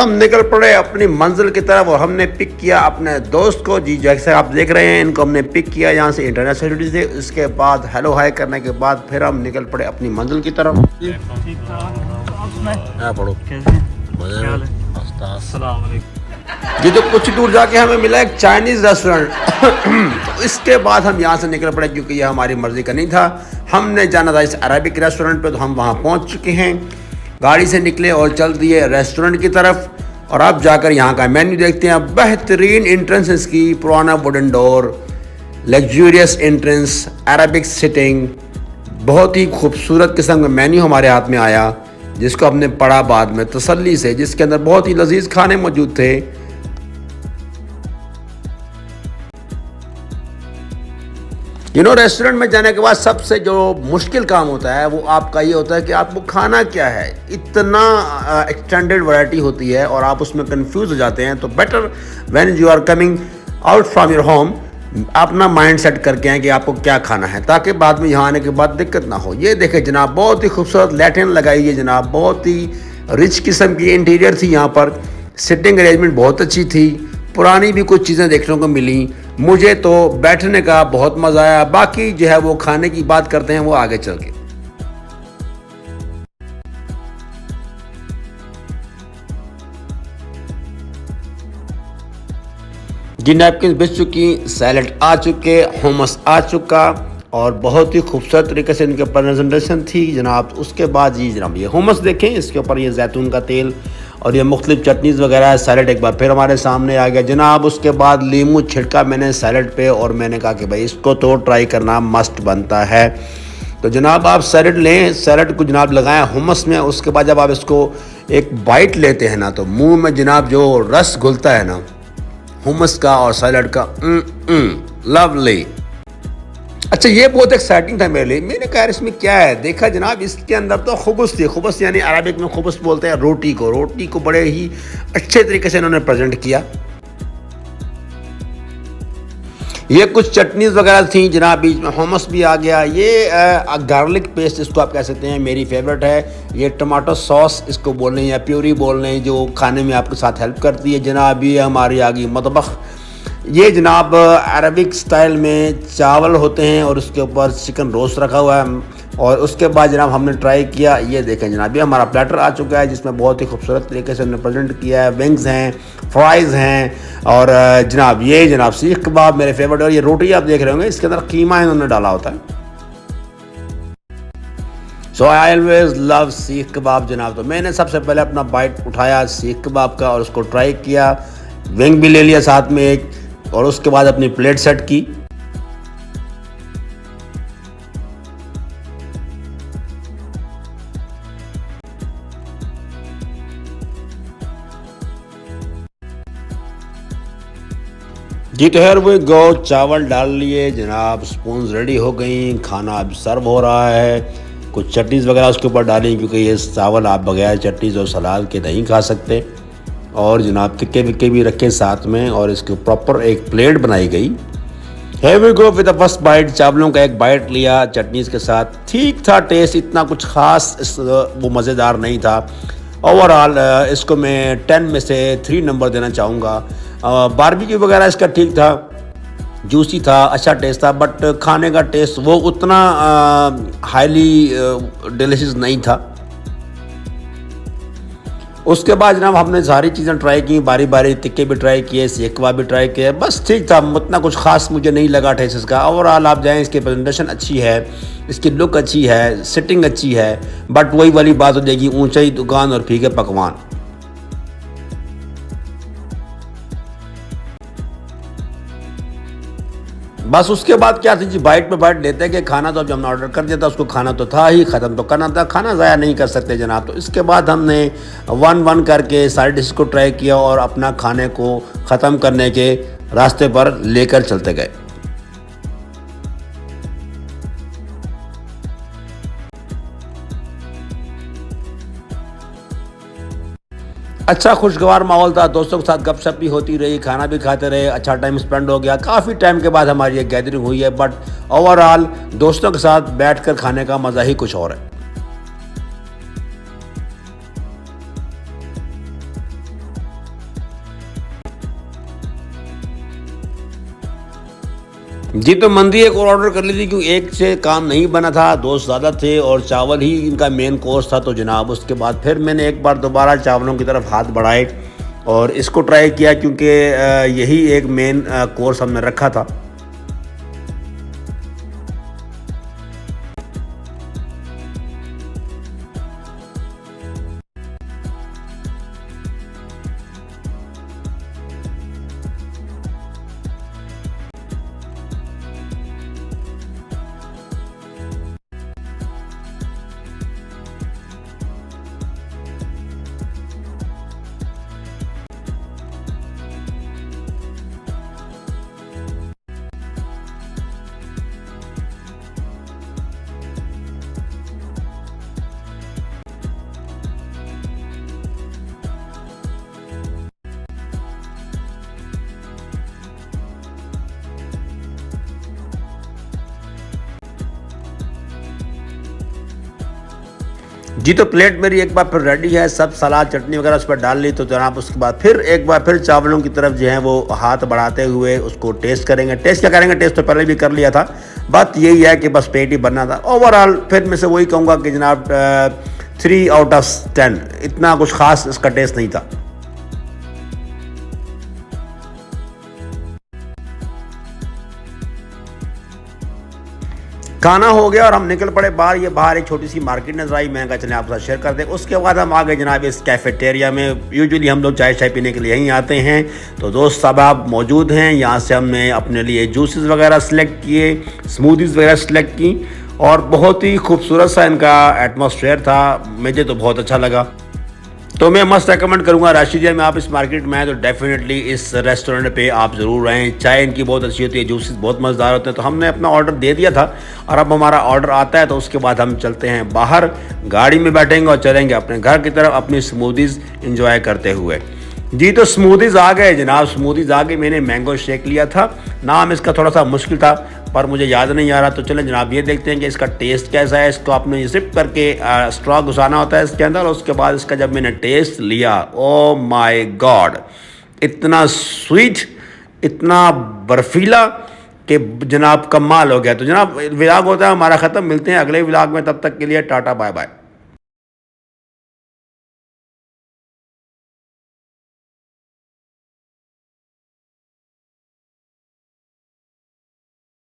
हम निकल पड़े अपनी मंजिल की तरफ और हमने पिक किया अपने दोस्त को। जी जैसे आप देख रहे हैं, इनको हमने पिक किया यहाँ से इंटरनेशनल सिटी से। उसके बाद हेलो हाय करने के बाद फिर हम निकल पड़े अपनी मंजिल की तरफ। ये तो कुछ दूर जाके हमें मिला एक चाइनीज़ रेस्टोरेंट। तो इसके बाद हम यहाँ से निकल पड़े क्योंकि यह हमारी मर्ज़ी का नहीं था। हमने जाना था इस अरबिक रेस्टोरेंट पे, तो हम वहाँ पहुँच चुके हैं। गाड़ी से निकले और चल दिए रेस्टोरेंट की तरफ। और अब जाकर यहाँ का मेन्यू देखते हैं। बेहतरीन एंट्रेंस इसकी, पुराना wooden door, luxurious entrance, Arabic sitting, बहुत ही खूबसूरत किस्म का मेन्यू हमारे हाथ में आया, जिसको हमने पढ़ा बाद में तसल्ली से, जिसके अंदर बहुत ही लजीज खाने मौजूद थे। रेस्टोरेंट में जाने के बाद सबसे जो मुश्किल काम होता है वो आपका ये होता है कि आपको खाना क्या है। इतना एक्सटेंडेड वैरायटी होती है और आप उसमें कंफ्यूज हो जाते हैं। तो better when you are coming out from your home, अपना माइंड सेट करके आए कि आपको क्या खाना है, ताकि बाद में यहाँ आने के बाद दिक्कत ना हो। ये देखें जनाब, बहुत ही खूबसूरत लैट्रिन लगाई है जनाब, बहुत ही रिच किस्म की इंटीरियर थी यहाँ पर। सिटिंग अरेंजमेंट बहुत अच्छी थी। पुरानी भी कुछ चीज़ें देखने को मिली। मुझे तो बैठने का बहुत मज़ा आया। बाकी जो है वो खाने की बात करते हैं वो आगे चल के। जी नैपकिन बिछ चुकी, सैलड आ चुके, hummus आ चुका और बहुत ही खूबसूरत तरीके से इनके प्रेजेंटेशन थी जनाब। उसके बाद जी जनाब ये hummus देखें, इसके ऊपर ये जैतून का तेल और ये मुख्तलिफ चटनीज़ वगैरह। सैलड एक बार फिर हमारे सामने आ गया जनाब। उसके बाद लीमू छिड़का मैंने सैलड पे और मैंने कहा कि भाई इसको तो ट्राई करना मस्ट बनता है। तो जनाब आप सैलड लें, सैलड को जनाब लगाएं hummus में। उसके बाद जब आप इसको एक बाइट लेते हैं ना, तो मुंह में जनाब जो रस घुलता है ना hummus का और सैलड का, लवली। अच्छा ये बहुत एक्साइटिंग था मेरे लिए। मैंने कहा इसमें क्या है, देखा जनाब इसके अंदर तो खुबस थी। खुबस यानी अरबिक में खुबस बोलते हैं रोटी को बड़े ही अच्छे तरीके से इन्होंने प्रेजेंट किया। ये कुछ चटनीज़ वगैरह थी जनाब, बीच में hummus भी आ गया। ये गार्लिक पेस्ट इसको आप कह सकते हैं, मेरी फेवरेट है। ये टमाटो सॉस इसको बोल रहे हैं या प्यूरी बोल रहे हैं, जो खाने में आपके साथ हेल्प करती है जनाब। ये हमारी आ गई मतबख। ये जनाब अरबिक स्टाइल में चावल होते हैं और उसके ऊपर चिकन रोस्ट रखा हुआ है। और उसके बाद जनाब हमने ट्राई किया, ये देखें जनाब ये हमारा प्लेटर आ चुका है, जिसमें बहुत ही खूबसूरत तरीके से हमने प्रेजेंट किया है। विंग्स हैं, फ्राइज़ हैं और जनाब ये जनाब सीख कबाब मेरे फेवरेट। और ये रोटी आप देख रहे होंगे, इसके अंदर कीमा इन्होंने डाला होता है। सो आई ऑलवेज लव सीख कबाब जनाब। तो मैंने सबसे पहले अपना बाइट उठाया सीख कबाब का और उसको ट्राई किया। विंग भी ले लिया साथ में एक, और उसके बाद अपनी प्लेट सेट की। जी तो यार वो गो चावल डाल लिए जनाब, स्पून्स रेडी हो गई, खाना अब सर्व हो रहा है। कुछ चटनीज़ वगैरह उसके ऊपर डाली, क्योंकि ये चावल आप बगैर चटनीज़ और सलाद के नहीं खा सकते। और जनाब टिक्के विक्के भी रखे साथ में और इसके प्रॉपर एक प्लेट बनाई गई। Here we go with the first bite। चावलों का एक बाइट लिया चटनीज़ के साथ। ठीक था टेस्ट, इतना कुछ ख़ास वो मज़ेदार नहीं था। ओवरऑल इसको मैं 10 में से 3 नंबर देना चाहूँगा। बारबेक्यू वगैरह इसका ठीक था, जूसी था, अच्छा टेस्ट था, बट खाने का टेस्ट वो उतना हाईली डिलीशियस नहीं था। उसके बाद जनाब हमने सारी चीज़ें ट्राई की, बारी बारी टिक्के भी ट्राई किए, सीख कबाब भी ट्राई किए। बस ठीक था, उतना कुछ खास मुझे नहीं लगा टेस्ट इसका। ओवरऑल आप जाएं, इसकी प्रेजेंटेशन अच्छी है, इसकी लुक अच्छी है, सिटिंग अच्छी है, बट वही वाली बात हो जाएगी, ऊंचाई दुकान और फीके पकवान। बस उसके बाद क्या थी जी, बाइट पे बाइट लेते कि खाना तो अब जब हमने ऑर्डर कर दिया था, उसको खाना तो था ही, ख़त्म तो करना था, खाना ज़ाया नहीं कर सकते जनाब। तो इसके बाद हमने 1-1 करके सारी डिश को ट्राई किया और अपना खाने को ख़त्म करने के रास्ते पर लेकर चलते गए। अच्छा खुशगवार माहौल था, दोस्तों के साथ गपशप भी होती रही, खाना भी खाते रहे, अच्छा टाइम स्पेंड हो गया। काफ़ी टाइम के बाद हमारी ये गैदरिंग हुई है, बट ओवरऑल दोस्तों के साथ बैठकर खाने का मज़ा ही कुछ और है। जी, तो मंदी एक और ऑर्डर कर ली थी क्योंकि एक से काम नहीं बना था, दोस्त ज़्यादा थे और चावल ही इनका मेन कोर्स था। तो जनाब उसके बाद फिर मैंने एक बार दोबारा चावलों की तरफ हाथ बढ़ाए और इसको ट्राई किया क्योंकि यही एक मेन कोर्स हमने रखा था। जी, तो प्लेट मेरी एक बार फिर रेडी है, सब सलाद चटनी वगैरह उस पर डाल ली। तो जनाब उसके बाद फिर एक बार फिर चावलों की तरफ जो है वो हाथ बढ़ाते हुए उसको टेस्ट करेंगे। टेस्ट क्या करेंगे, टेस्ट तो पहले भी कर लिया था, बात यही है कि बस पेट ही भरना था। ओवरऑल फिर मैं से वही कहूँगा कि जनाब 3 आउट ऑफ 10, इतना कुछ ख़ास इसका टेस्ट नहीं था। खाना हो गया और हम निकल पड़े बाहर। ये बाहर एक छोटी सी मार्केट नजर आई, मैंने कहा चलें आपके साथ शेयर कर दें। उसके बाद हम आ गए जनाब इस कैफेटेरिया में। यूजुअली हम लोग चाय पीने के लिए यहीं आते हैं। तो दोस्त साहब आप मौजूद हैं, यहाँ से हमने अपने लिए जूसेस वगैरह सेलेक्ट किए, स्मूदीज़ वगैरह सेलेक्ट की और बहुत ही खूबसूरत सा इनका एटमॉस्फेयर था, मुझे तो बहुत अच्छा लगा। तो मैं मस्त रेकमेंड करूँगा राशिदिया में आप इस मार्केट में आए तो डेफिनेटली इस रेस्टोरेंट पे आप ज़रूर रहें। चाय इनकी बहुत अच्छी होती है, जूसेस बहुत मज़ेदार होते हैं। तो हमने अपना ऑर्डर दे दिया था और अब हमारा ऑर्डर आता है तो उसके बाद हम चलते हैं बाहर, गाड़ी में बैठेंगे और चलेंगे अपने घर की तरफ अपनी स्मूदीज़ इंजॉय करते हुए। जी, तो स्मूदीज़ आ गए जनाब, स्मूदीज़ आ गई। मैंने मैंगो शेक लिया था, नाम इसका थोड़ा सा मुश्किल था पर मुझे याद नहीं आ रहा। तो चलें जनाब ये देखते हैं कि इसका टेस्ट कैसा है। इसको आपने जिप करके स्ट्रॉ घुसाना होता है इसके अंदर और उसके बाद इसका जब मैंने टेस्ट लिया, ओ माय गॉड, इतना स्वीट, इतना बर्फीला कि जनाब कमाल हो गया। तो जनाब व्लॉग होता है हमारा ख़त्म, मिलते हैं अगले व्लॉग में, तब तक के लिए टाटा बाय बाय।